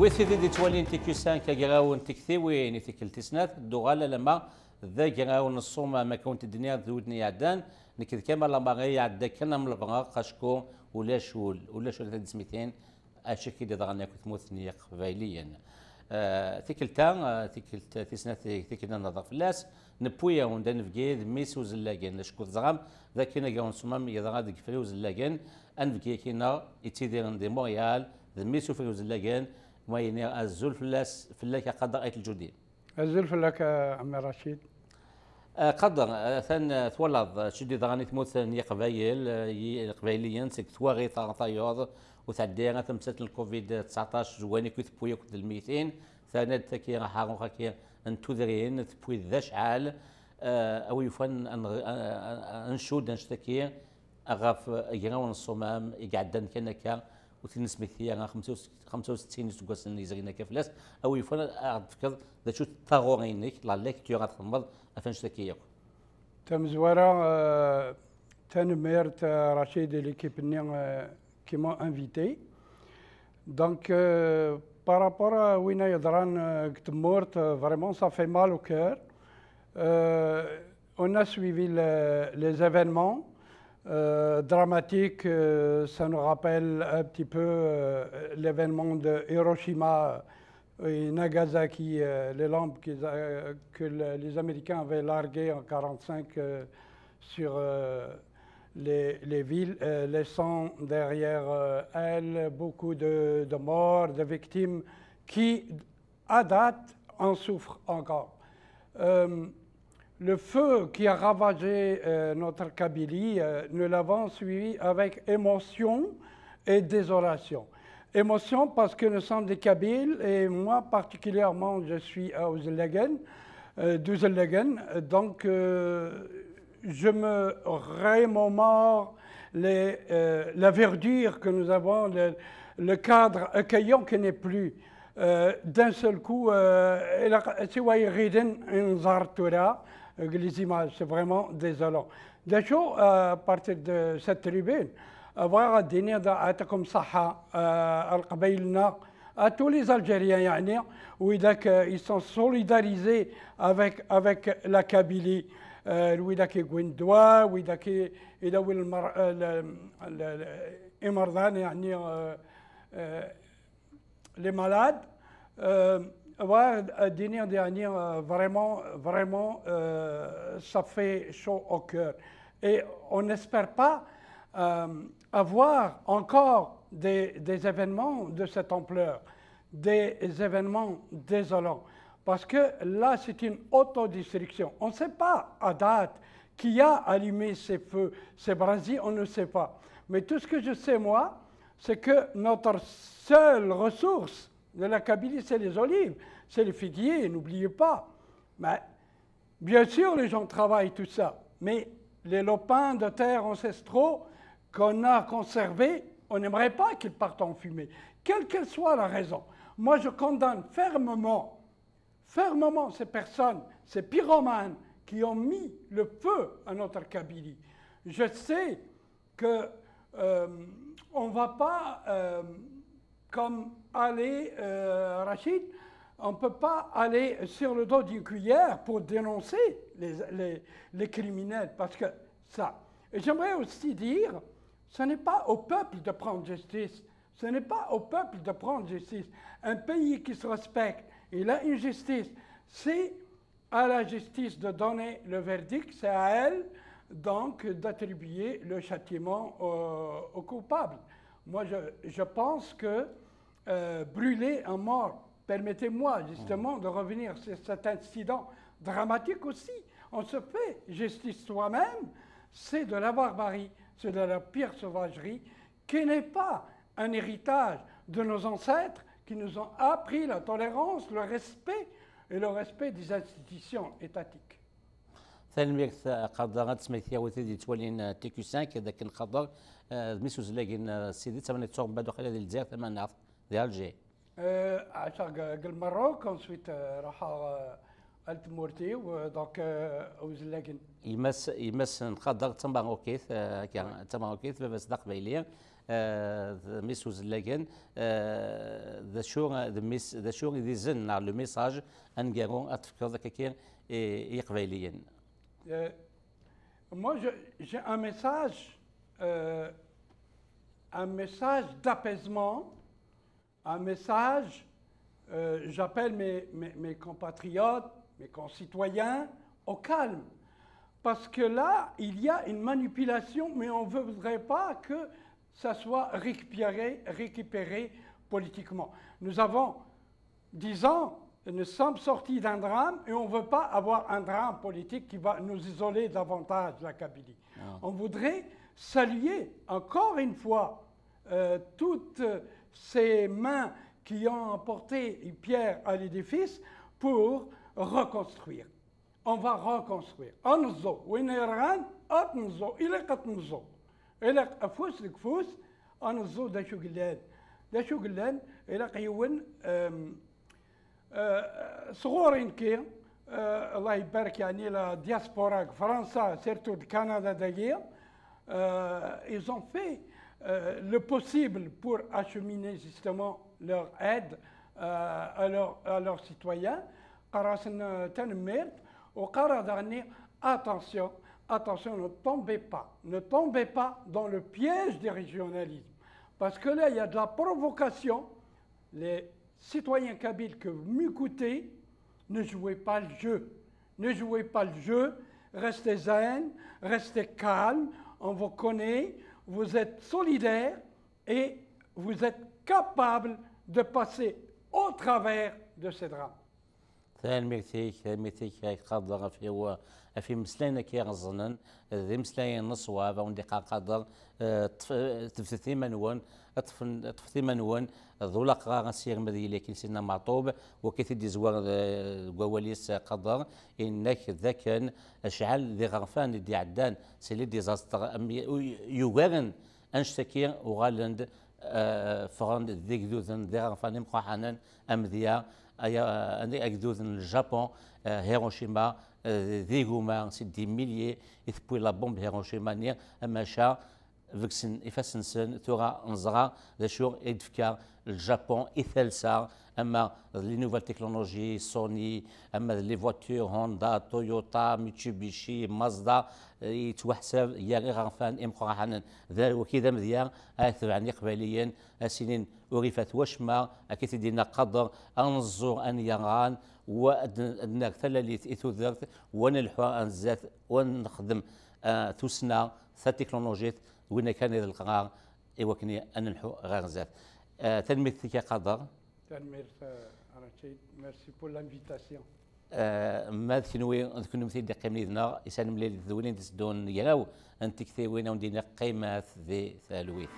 ويثيدي دي توالين تيكيسان كاغراون تكثيوين تيكلتسنات دوغالا لما ذا غراون الصومة ما كونت الدنيا ذودني عدان نكذ كما لما غي عدا كنا من البغا قاشكو ولا شول ثلاث سميتين اشكي دي ضغنا كثموثني قبايليا تيكلتا تيسنات تيكلنا نظر فلاس نبويا وندن فكيد ميسو زلاكين لاشكو زغام ذاك كنا كاون صمام يضغا ديك فريو زلاكين انفكي كينا يتيديرن دي مونريال ميسو فريو زلاكين مويني الزول فلاك قدر ايت الجودي الزول فلاك عمي رشيد قدر ثان تولد شدي ضغاني تموت ني قبايل قبايليين سك تواغي طايوض وتعدينا تمثل الكوفيد 19 جواني كنت بويا كنت الميتين ثاني تكي راح خاكي انتو ذريين تبوي ذا شعال او يفن انشود نشتكي اغاف يراون الصمام يقعدن كنكا وتنسميثيا 65 سكوس اللي زرينا كفلاس او يفن افكر ذا شو تاغورينيك لا ليكتور غتخمض افنش تكيا تمزوارا تنميرت رشيد ليكيب qui m'ont invité. Donc, par rapport à Wina Yadran Gtmourt, vraiment, ça fait mal au cœur. On a suivi les événements dramatiques. Ça nous rappelle un petit peu l'événement de Hiroshima et Nagasaki, les lampes que les Américains avaient larguées en 1945 sur les villes, laissant derrière elles beaucoup de morts, de victimes qui, à date, en souffrent encore. Le feu qui a ravagé notre Kabylie, nous l'avons suivi avec émotion et désolation. Émotion parce que nous sommes des Kabyles et moi particulièrement je suis à d'Ouzelegen, donc je me remémore la verdure que nous avons, le cadre accueillant qui n'est plus. D'un seul coup, les images, c'est vraiment désolant. D'ailleurs, à partir de cette tribune, avoir un dîner comme Saha, Al-Qabaïlna, à tous les Algériens, où ils sont solidarisés avec la Kabylie. الويداكي غويندوا ويداكي الى ويل المرضى يعني les malades الدنيا يعني vraiment ça fait chaud au cœur et on n'espère pas avoir encore des événements de cette ampleur, des événements désolants. Parce que là, c'est une autodestruction. On ne sait pas à date qui a allumé ces feux, ces brasiers, on ne sait pas. Mais tout ce que je sais, moi, c'est que notre seule ressource de la Kabylie, c'est les olives, c'est les figuiers, n'oubliez pas. Mais bien sûr, les gens travaillent tout ça. Mais les lopins de terre ancestraux qu'on a conservés, on n'aimerait pas qu'ils partent en fumée, quelle qu'elle soit la raison. Moi, je condamne fermement ces personnes, ces pyromanes qui ont mis le feu à notre Kabylie. Je sais que on ne va pas comme aller, Rachid, on ne peut pas aller sur le dos d'une cuillère pour dénoncer les criminels, parce que ça. Et j'aimerais aussi dire, ce n'est pas au peuple de prendre justice, ce n'est pas au peuple de prendre justice. Un pays qui se respecte, il a une justice. C'est à la justice de donner le verdict, c'est à elle donc d'attribuer le châtiment aux coupables. Moi, je pense que brûler un mort, permettez-moi justement de revenir sur cet incident dramatique aussi. On se fait justice soi-même, c'est de la barbarie, c'est de la pire sauvagerie, qui n'est pas un héritage de nos ancêtres, qui nous ont appris la tolérance, le respect et le respect des institutions étatiques. ثاني قدر تسميتيا وثيدي تولين تيكو 5 ذاك القدر ميسو زلاقين سيدي ثمانية تصور بعد خلال الجزائر ثمان نعرف ديال الجي عشان قال المروك انسويت راح التمورتي ودونك وزلاقين يمس نقدر تمبا اوكيث تمبا اوكيث بس داق بايليا ميس وزلاجن ذا شو ذي زن على الميساج انجارون اتفكر ذاك كير يقبيليا. Moi, j'ai un message d'apaisement, un message, j'appelle mes compatriotes, mes concitoyens au calme. Parce que là, il y a une manipulation, mais on ne voudrait pas que ça soit récupéré politiquement. Nous avons 10 ans, nous sommes sortis d'un drame et on ne veut pas avoir un drame politique qui va nous isoler davantage de la Kabylie. On voudrait saluer encore une fois toutes ces mains qui ont apporté une pierre à l'édifice pour reconstruire. On va reconstruire. أنزو وين يرغان أتنزو إلى قتنزو إلى أفوس الكفوس أنزو دا شو قلان إلى قيون صغورين كي الله يبارك يعني لا دياسبورا فرنسا سيرتو كندا داير ils ont fait le possible pour acheminer justement leur aide à leurs citoyens. قراصن تنمير وقرا دغني attention, ne tombez pas dans le piège du régionalisme. Parce que là, il y a de la provocation. Les citoyens kabyles que vous m'écoutez, ne jouez pas le jeu. Ne jouez pas le jeu, restez zen, restez calme, on vous connaît, vous êtes solidaires et vous êtes capables de passer au travers de ces drames. ثاني قدر في مسلينا كي غزنن ذي مسلاين نصواب وندي قدر تفتي منون تفتي منون ذولاق غاسير مدي لكن سينا معطوب وكيف دي زوار قواليس قدر انك ذاك اشعل ذي غرفان دي عدان سيلي دي زاستر يوغرن انشتكي وغالند فرند ذيك ذوذن ذي غرفان مقاحنا امذيا أنا أجدود اليابان هيروشيما ذيغوما سي دي ميليي يثبوي لا بومب هيروشيما نير أما شا فيكسن إفاسنسن ثورا نزرا ذا شو إدفكا اليابان إثلسا أما لي نوفال تكنولوجي سوني أما لي فواتور هوندا تويوتا ميتسوبيشي مازدا يتوحسب يا غير غرفان إمقراحنا ذا وكذا مذيا أثبعني قبليا أسنين ورفت وشما أكيد دينا قدر أنظر أن يران وأنك ثلاليت إثوذرت ونلحو أنزات ونخدم توسنا ثا تكنولوجيات وين كان هذا القرار إيوكني أن نلحو غير زات تنميتك قدر Merci pour l'invitation. ما ذكنوي ذكنو مثل قيمة ذنا يسالم لي الذولين تسدون يلاو أنت كثيوين وندينا قيمة ذي ثالويث.